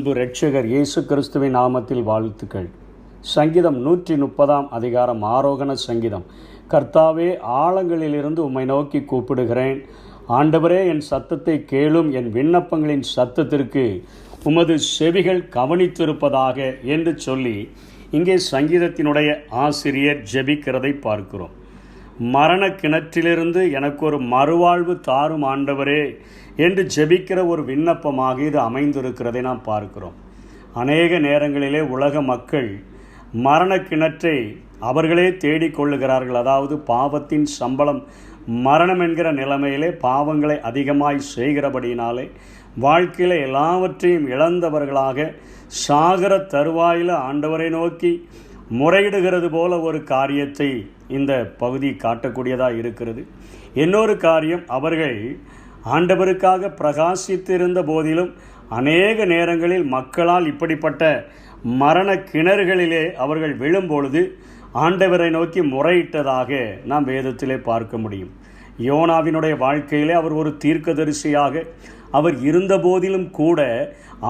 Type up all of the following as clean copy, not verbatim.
அன்பு இரட்சகர் இயேசு கிறிஸ்துவின் நாமத்தில் வாழ்த்துக்கள். சங்கீதம் 130 அதிகாரம் ஆரோகண சங்கீதம். கர்த்தாவே, ஆழங்களிலிருந்து உம்மை நோக்கி கூப்பிடுகிறேன். ஆண்டவரே, என் சத்தத்தை கேளும். என் விண்ணப்பங்களின் சத்தத்திற்கு உமது செவிகள் கவனித்திருப்பதாக என்று சொல்லி இங்கே சங்கீதத்தினுடைய ஆசிரியர் ஜெபிக்கிறதை பார்க்கிறோம். மரண கிணற்றிலிருந்து எனக்கு ஒரு மறுவாழ்வு தாரும் ஆண்டவரே என்று ஜெபிக்கிற ஒரு விண்ணப்பமாக இது அமைந்திருக்கிறதை நாம் பார்க்கிறோம். அநேக நேரங்களிலே உலக மக்கள் மரண கிணற்றை அவர்களே தேடிக்கொள்ளுகிறார்கள். அதாவது பாவத்தின் சம்பளம் மரணம் என்கிற நிலைமையிலே பாவங்களை அதிகமாய் செய்கிறபடியினாலே வாழ்க்கையில் எல்லாவற்றையும் இழந்தவர்களாக சாகர தருவாயில் ஆண்டவரை நோக்கி முறையிடுகிறது போல ஒரு காரியத்தை இந்த பகுதி காட்டக்கூடியதாக இருக்கிறது. இன்னொரு காரியம், அவர்கள் ஆண்டவருக்காக பிரகாசித்திருந்த போதிலும் அநேக நேரங்களில் மக்களால் இப்படிப்பட்ட மரண கிணறுகளிலே அவர்கள் விழும்பொழுது ஆண்டவரை நோக்கி முறையிட்டதாக நாம் வேதத்திலே பார்க்க முடியும். யோனாவினுடைய வாழ்க்கையிலே அவர் ஒரு தீர்க்கதரிசியாக அவர் இருந்த போதிலும் கூட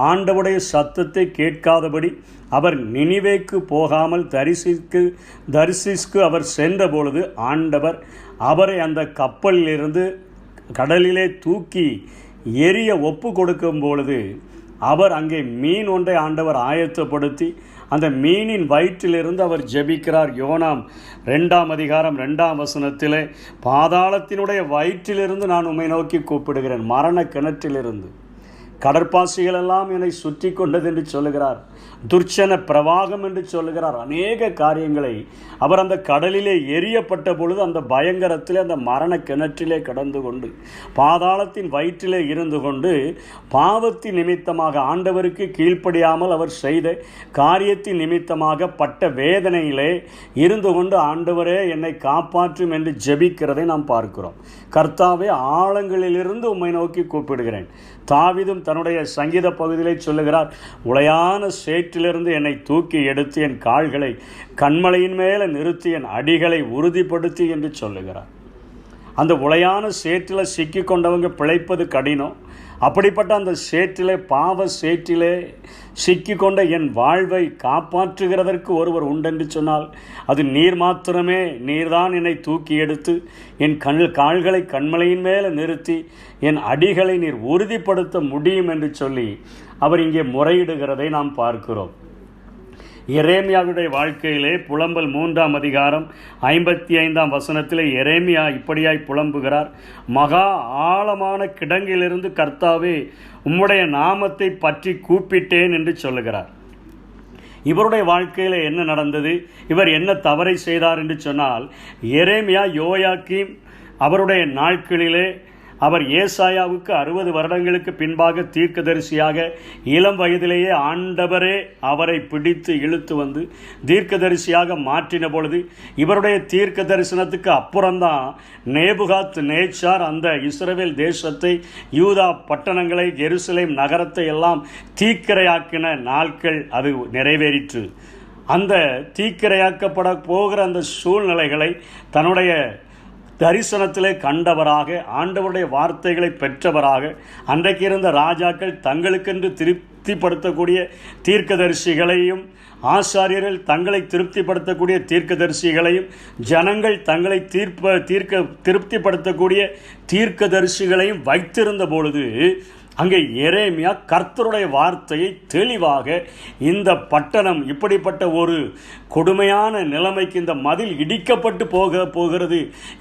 ஆண்டவருடைய சத்தத்தை கேட்காதபடி அவர் நினிவேக்கு போகாமல் தரிசிஸ்க்கு அவர் சென்ற பொழுது ஆண்டவர் அவரை அந்த கப்பலிலிருந்து கடலிலே தூக்கி எரிய ஒப்பு கொடுக்கும் பொழுது அவர் அங்கே மீன் ஒன்றை ஆண்டவர் ஆயத்தப்படுத்தி அந்த மீனின் வயிற்றிலிருந்து அவர் ஜெபிக்கிறார். யோனாம் 2 அதிகாரம் 2 பாதாளத்தினுடைய வயிற்றிலிருந்து நான் உம்மை நோக்கி கூப்பிடுகிறேன், மரண கிணற்றிலிருந்து. கடற்பாசிகளெல்லாம் என்னை சுற்றி கொண்டது என்று சொல்லுகிறார். துர்ச்சன பிரவாகம் என்று சொல்லுகிறார். அநேக காரியங்களை அவர் அந்த கடலிலே எரியப்பட்ட பொழுது அந்த பயங்கரத்திலே அந்த மரண கிணற்றிலே கடந்து கொண்டு பாதாளத்தின் வயிற்றிலே இருந்து கொண்டு பாவத்தின் நிமித்தமாக ஆண்டவருக்கு கீழ்ப்படியாமல் அவர் செய்த காரியத்தின் நிமித்தமாக பட்ட வேதனையிலே இருந்து கொண்டு ஆண்டவரே என்னை காப்பாற்றும் என்று ஜெபிக்கிறதை நாம் பார்க்கிறோம். கர்த்தாவே, ஆழங்களிலிருந்து உம்மை நோக்கி கூப்பிடுகிறேன். தாவீதும் தன்னுடைய சங்கீத பகுதியிலே சொல்லுகிறார், உளையான சேற்றிலிருந்து என்னை தூக்கி எடுத்து என் கால்களை கண்மலையின் மேலே நிறுத்தி என் அடிகளை உறுதிப்படுத்தி என்று சொல்லுகிறார். அந்த உளையான சேற்றில் சிக்கி கொண்டவங்க பிழைப்பது கடினம். அப்படிப்பட்ட அந்த சேற்றிலே, பாவ சேற்றிலே சிக்கி கொண்ட என் வாழ்வை காப்பாற்றுகிறதற்கு ஒருவர் உண்டென்று சொன்னால் அது நீர் மாத்திரமே. நீர்தான் என்னை தூக்கி எடுத்து என் கால்களை கண்மலையின் மேலே நிறுத்தி என் அடிகளை நீர் உறுதிப்படுத்த முடியும் என்று சொல்லி அவர் இங்கே முறையிடுகிறதை நாம் பார்க்கிறோம். எரேமியாவுடைய வாழ்க்கையிலே புலம்பல் 3 அதிகாரம் 55 எரேமியா இப்படியாய் புலம்புகிறார். மகா ஆழமான கிடங்கிலிருந்து கர்த்தாவே, உம்முடைய நாமத்தை பற்றி கூப்பிட்டேன் என்று சொல்லுகிறார். இவருடைய வாழ்க்கையில் என்ன நடந்தது, இவர் என்ன தவறை செய்தார் என்று சொன்னால், எரேமியா யோயாக்கீம் அவருடைய நாட்களிலே அவர் ஏசாயாவுக்கு 60 வருடங்களுக்கு பின்பாக தீர்க்கதரிசியாக இளம் வயதிலேயே ஆண்டவரே அவரை பிடித்து இழுத்து வந்து தீர்க்கதரிசியாக மாற்றின பொழுது இவருடைய தீர்க்க தரிசனத்துக்கு அப்புறம்தான் நேபுகாத் நேச்சார் அந்த இஸ்ரவேல் தேசத்தை, யூதா பட்டணங்களை, எருசலேம் நகரத்தை எல்லாம் தீக்கிரையாக்கின நாட்கள் அது நிறைவேறிற்று. அந்த தீக்கிரையாக்கப்பட போகிற அந்த சூழ்நிலைகளை தன்னுடைய தரிசனத்திலே கண்டவராக, ஆண்டவருடைய வார்த்தைகளை பெற்றவராக, அன்றைக்கு இருந்த ராஜாக்கள் தங்களுக்கென்று திருப்திப்படுத்தக்கூடிய தீர்க்கதரிசிகளையும், ஆசாரியர்கள் தங்களை திருப்திப்படுத்தக்கூடிய தீர்க்கதரிசிகளையும், ஜனங்கள் தங்களை திருப்திப்படுத்தக்கூடிய தீர்க்கதரிசிகளையும் வைத்திருந்த பொழுது அங்கே எரேமியா கர்த்தருடைய வார்த்தையை தெளிவாக, இந்த பட்டணம் இப்படிப்பட்ட ஒரு கொடுமையான நிலைமைக்கு, இந்த மதில் இடிக்கப்பட்டு போகிறது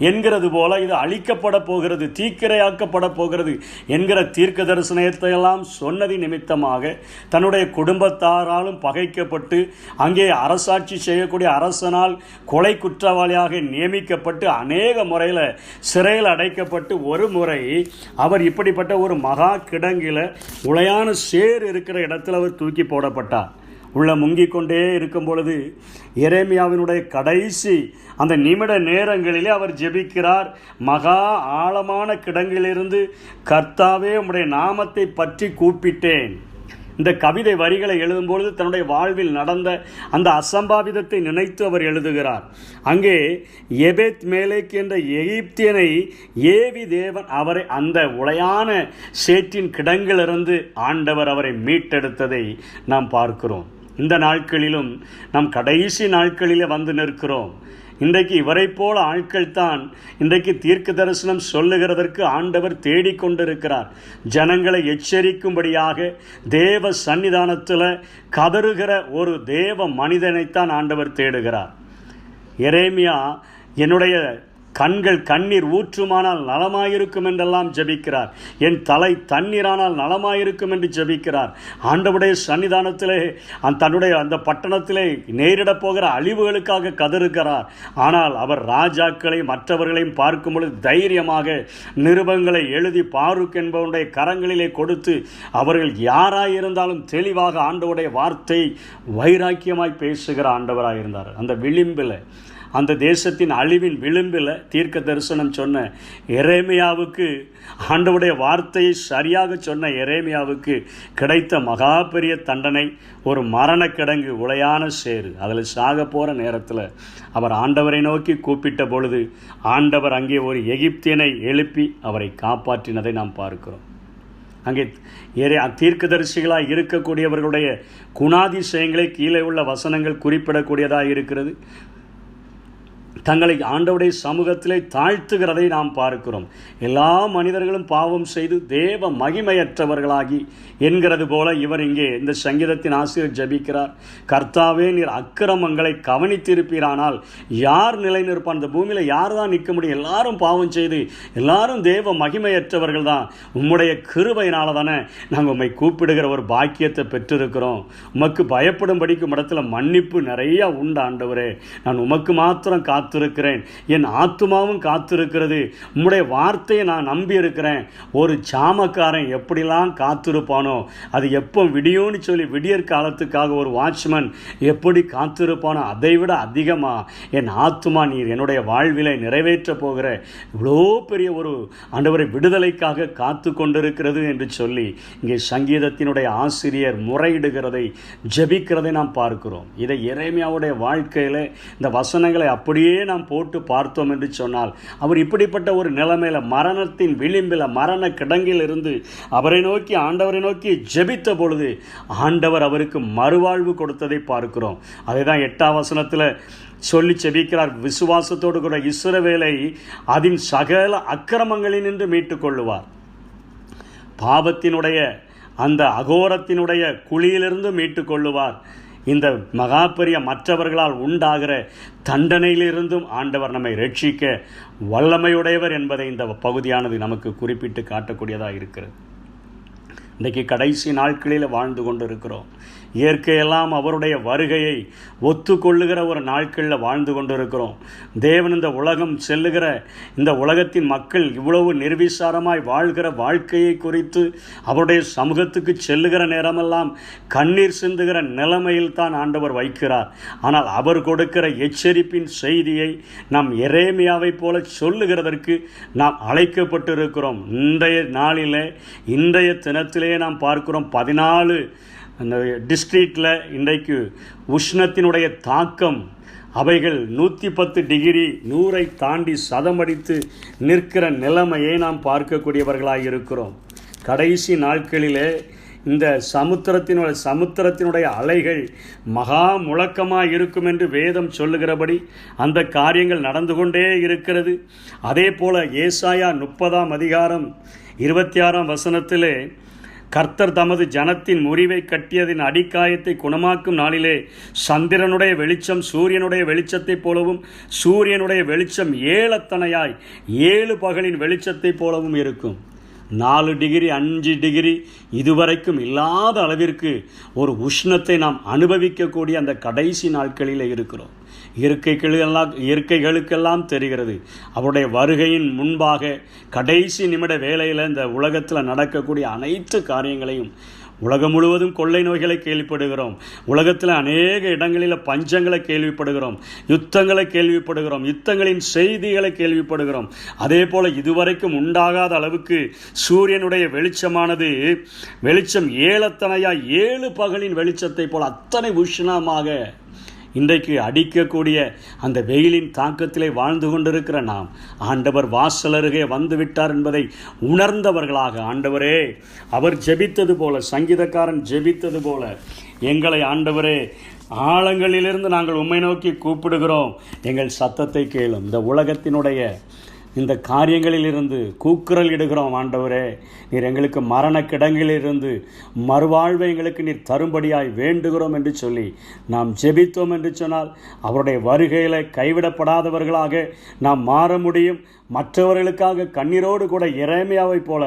என்கிறது போல இது அழிக்கப்பட போகிறது, தீக்கிரையாக்கப்பட போகிறது என்கிற தீர்க்க தரிசனத்தை எல்லாம் சொன்னது நிமித்தமாக தன்னுடைய குடும்பத்தாராலும் பகைக்கப்பட்டு அங்கே அரசாட்சி செய்யக்கூடிய அரசனால் கொலை குற்றவாளியாக நியமிக்கப்பட்டு அநேக முறையில் சிறையில் அடைக்கப்பட்டு ஒரு முறை அவர் இப்படிப்பட்ட ஒரு மகா கிடங்கில உளையான சேர் இருக்கிற இடத்துல அவர் தூக்கி போடப்பட்டார். உள்ள முங்கிக் கொண்டே இருக்கும் பொழுது எரேமியாவினுடைய கடைசி அந்த நிமிட நேரங்களிலே அவர் ஜெபிக்கிறார். மகா ஆழமான கிடங்கிலிருந்து கர்த்தாவே, உம்முடைய நாமத்தை பற்றி கூப்பிட்டேன். இந்த கவிதை வரிகளை எழுதும்பொழுது தன்னுடைய வாழ்வில் நடந்த அந்த அசம்பாவிதத்தை நினைத்து அவர் எழுதுகிறார். அங்கே எபேத் மேலேக் என்ற எகிப்தியனை ஏவி தேவன் அவரை அந்த உளையான சேற்றின் கிடங்கிலிருந்து ஆண்டவர் அவரை மீட்டெடுத்ததை நாம் பார்க்கிறோம். இந்த நாட்களிலும் நாம் கடைசி நாட்களிலே வந்து நிற்கிறோம். இன்றைக்கு இவரை போல ஆட்கள் தான் இன்றைக்கு தீர்க்க தரிசனம் சொல்லுகிறதற்கு ஆண்டவர் தேடிக்கொண்டிருக்கிறார். ஜனங்களை எச்சரிக்கும்படியாக தேவ சன்னிதானத்தில் கதறுகிற ஒரு தேவ மனிதனைத்தான் ஆண்டவர் தேடுகிறார். எரேமியா என்னுடைய கண்கள் கண்ணீர் ஊற்றுமானால் நலமாயிருக்கும் என்றெல்லாம் ஜெபிக்கிறார். என் தலை தண்ணீரானால் நலமாயிருக்கும் என்று ஜெபிக்கிறார். ஆண்டவருடைய சன்னிதானத்திலே தன்னுடைய அந்த பட்டணத்திலே நேரிடப் போகிற அழிவுகளுக்காக கதறுகிறார். ஆனால் அவர் ராஜாக்களை மற்றவர்களையும் பார்க்கும் பொழுது தைரியமாக நிருபங்களை எழுதி பாருக் என்பவருடைய கரங்களிலே கொடுத்து அவர்கள் யாராயிருந்தாலும் தெளிவாக ஆண்டவருடைய வார்த்தை வைராக்கியமாய் பேசுகிற ஆண்டவராக இருந்தார். அந்த விளிம்பில், அந்த தேசத்தின் அழிவின் விளிம்பில் தீர்க்க தரிசனம் சொன்ன எரேமியாவுக்கு, ஆண்டவருடைய வார்த்தையை சரியாக சொன்ன எரேமியாவுக்கு கிடைத்த மகா பெரிய தண்டனை ஒரு மரணக்கிடங்கு, உளையான சேறு. அதில் சாக போகிற நேரத்தில் அவர் ஆண்டவரை நோக்கி கூப்பிட்ட பொழுது ஆண்டவர் அங்கே ஒரு எகிப்தியனை எழுப்பி அவரை காப்பாற்றினதை நாம் பார்க்கிறோம். அங்கே தீர்க்கதரிசிகளாக இருக்கக்கூடியவர்களுடைய குணாதிசயங்களை கீழே உள்ள வசனங்கள் குறிப்பிடக்கூடியதாக இருக்கிறது. தங்களை ஆண்டவருடைய சமூகத்திலே தாழ்த்துகிறதை நாம் பார்க்கிறோம். எல்லா மனிதர்களும் பாவம் செய்து தேவ மகிமையற்றவர்களாகி என்கிறது போல இவர் இங்கே இந்த சங்கீதத்தின் ஆசிரியர் ஜபிக்கிறார். கர்த்தாவே, நீர் அக்கிரமங்களை கவனித்திருப்பீரானால் யார் நிலை நிற்பான்? இந்த பூமியில் யார் தான் நிற்க முடியும்? எல்லாரும் பாவம் செய்து எல்லாரும் தேவ மகிமையற்றவர்கள் தான். உம்முடைய கிருபையினால தானே நாங்கள் உம்மை கூப்பிடுகிற ஒரு பாக்கியத்தை பெற்றிருக்கிறோம். உமக்கு பயப்படும்படிக்கும் இடத்துல மன்னிப்பு நிறைய உண்டு ஆண்டவரே. நான் உமக்கு மாத்திரம் காத்திருக்கிறேன், என் ஆத்துமாவும் காத்திருக்கிறது. உம்முடைய வார்த்தையை நான் நம்பி இருக்கிறேன். ஒரு சாமக்காரன் எப்படிலாம் காத்திருப்பானோ, அது எப்போ விடியோன்னு சொல்லி விடியற் காலத்துக்காக ஒரு வாட்ச்மேன் எப்படி காத்திருப்பானோ அதை விட அதிகமாக என் ஆத்துமா நீர் என்னுடைய வாழ்விலை நிறைவேற்ற போகிற இவ்வளோ பெரிய ஒரு ஆண்டவரை விடுதலைக்காக காத்து கொண்டிருக்கிறது என்று சொல்லி இங்கே சங்கீதத்தினுடைய ஆசிரியர் முறையிடுகிறதை, ஜெபிக்கிறதை நாம் பார்க்கிறோம். இதை எரேமியாவுடைய வாழ்க்கையில் இந்த வசனங்களை அப்படியே நாம் போட்டு பார்த்தோம் என்று சொன்னால், அவர் இப்படிப்பட்ட ஒரு நிலைமையில் மரணத்தின் விளிம்பில், மரண கிடங்கில் இருந்து அவரை நோக்கி, ஆண்டவரை நோக்கி ஜெபித்த பொழுது ஆண்டவர் அவருக்கு மறுவாழ்வு கொடுத்ததை பார்க்கிறோம். அதை தான் 8ஆம் வசனத்தில் சொல்லி ஜெபிக்கிறார். விசுவாசத்தோடு கூட இஸ்ரவேலை அதன் சகல அக்கிரமங்களினின்று மீட்டுக் கொள்ளுவார். பாவத்தினுடைய அந்த அகோரத்தினுடைய குழியிலிருந்து மீட்டுக் கொள்ளுவார். இந்த மகா பெரிய மற்றவர்களால் உண்டாகிற தண்டனையிலிருந்தும் ஆண்டவர் நம்மை ரட்சிக்க வல்லமையுடையவர் என்பதை இந்த பகுதியானது நமக்கு குறிப்பிட்டு காட்டக்கூடியதாக இருக்கிறது. இன்றைக்கு கடைசி நாட்களில் வாழ்ந்து கொண்டு இருக்கிறோம். இயற்கையெல்லாம் அவருடைய வருகையை ஒத்துக்கொள்ளுகிற ஒரு நாட்களில் வாழ்ந்து கொண்டிருக்கிறோம். தேவன் இந்த உலகம் செல்லுகிற, இந்த உலகத்தின் மக்கள் இவ்வளவு நிர்விசாரமாய் வாழ்கிற வாழ்க்கையை குறித்து அவருடைய சமூகத்துக்கு செல்லுகிற நேரமெல்லாம் கண்ணீர் சிந்துகிற நிலைமையில் தான் ஆண்டவர் வைக்கிறார். ஆனால் அவர் கொடுக்கிற எச்சரிப்பின் செய்தியை நாம் எரேமியாவை போல சொல்லுகிறதற்கு நாம் அழைக்கப்பட்டிருக்கிறோம். இன்றைய நாளில், இன்றைய தினத்திலே நாம் பார்க்கிறோம் 14 அந்த டிஸ்ட்ரிக்டில் இன்றைக்கு உஷ்ணத்தினுடைய தாக்கம், அவைகள் 110 டிகிரி 100ஐ தாண்டி சதமடித்து நிற்கிற நிலைமையை நாம் பார்க்கக்கூடியவர்களாக இருக்கிறோம். கடைசி நாட்களிலே இந்த சமுத்திரத்தினுடைய அலைகள் மகா முழக்கமாக இருக்கும் என்று வேதம் சொல்லுகிறபடி அந்த காரியங்கள் நடந்து கொண்டே இருக்கிறது. அதே போல் ஏசாயா 30ஆம் அதிகாரம் 26ஆம் வசனத்திலே, கர்த்தர் தமது ஜனத்தின் முறிவை கட்டியதின் அடிக்காயத்தை குணமாக்கும் நாளிலே சந்திரனுடைய வெளிச்சம் சூரியனுடைய வெளிச்சத்தைப் போலவும் சூரியனுடைய வெளிச்சம் ஏழத்தனையாய் 7 பகலின் வெளிச்சத்தைப் போலவும் இருக்கும். 4 டிகிரி 5 டிகிரி இதுவரைக்கும் இல்லாத அளவிற்கு ஒரு உஷ்ணத்தை நாம் அனுபவிக்கக்கூடிய அந்த கடைசி நாட்களில் இருக்கிறோம். இயற்கைகளுக்கெல்லாம் தெரிகிறது அவருடைய வருகையின் முன்பாக கடைசி நிமிட வேளையில் இந்த உலகத்தில் நடக்கக்கூடிய அனைத்து காரியங்களையும் உலகம் முழுவதும் கொள்ளை நோய்களை கேள்விப்படுகிறோம். உலகத்தில் அநேக இடங்களில் பஞ்சங்களை கேள்விப்படுகிறோம், யுத்தங்களை கேள்விப்படுகிறோம், யுத்தங்களின் செய்திகளை கேள்விப்படுகிறோம். அதே போல் இதுவரைக்கும் உண்டாகாத அளவுக்கு சூரியனுடைய வெளிச்சமானது வெளிச்சம் ஏலத்தனையா 7 பகலின் வெளிச்சத்தை போல் அத்தனை உஷ்ணமாக இன்றைக்கு அடிக்கக்கூடிய அந்த வெயிலின் தாக்கத்திலே வாழ்ந்து கொண்டிருக்கிற நாம் ஆண்டவர் வாசல் அருகே வந்துவிட்டார் என்பதை உணர்ந்தவர்களாக, ஆண்டவரே அவர் ஜெபித்தது போல, சங்கீதக்காரன் ஜெபித்தது போல, எங்களை ஆண்டவரே ஆழங்களிலிருந்து நாங்கள் உம்மை நோக்கி கூப்பிடுகிறோம், எங்கள் சத்தத்தை கேளும். இந்த உலகத்தினுடைய இந்த காரியங்களிலிருந்து கூக்குரல் இடுகிறோம். ஆண்டவரே, நீர் எங்களுக்கு மரண கிடங்கிலிருந்து மறுவாழ்வை எங்களுக்கு நீர் தரும்படியாய் வேண்டுகிறோம் என்று சொல்லி நாம் ஜெபித்தோம் என்று சொன்னால் அவருடைய வருகையில் கைவிடப்படாதவர்களாக நாம் மாற முடியும். மற்றவர்களுக்காக கண்ணீரோடு கூட எரேமியாவை போல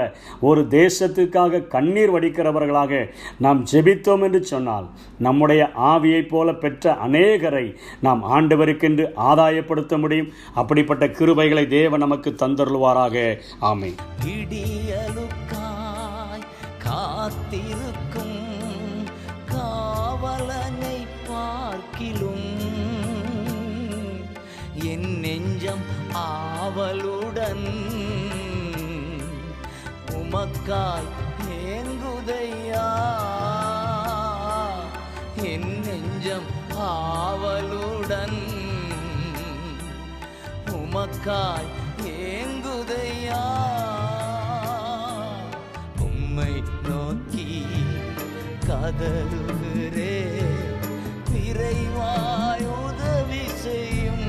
ஒரு தேசத்துக்காக கண்ணீர் வடிக்கிறவர்களாக நாம் ஜெபித்தோம் என்று சொன்னால் நம்முடைய ஆவியைப் போல பெற்ற அநேகரை நாம் ஆண்டவருக்கென்று ஆதாயப்படுத்த முடியும். அப்படிப்பட்ட கிருபைகளை தேவன் நமக்கு தந்தருள்வாராக. ஆமென். விடியலுக்காய் காத்திருக்கும் காவலனை பார்க்கிலும் என் நெஞ்சம் ஆவலுடன் உமக்காய் ஏங்குதையா, என் நெஞ்சம் ஆவலுடன் உமக்காய் ஏங்குதையா. உம்மை நோக்கி கதறுகிறே, விரைவாய் உதவி செய்யும்.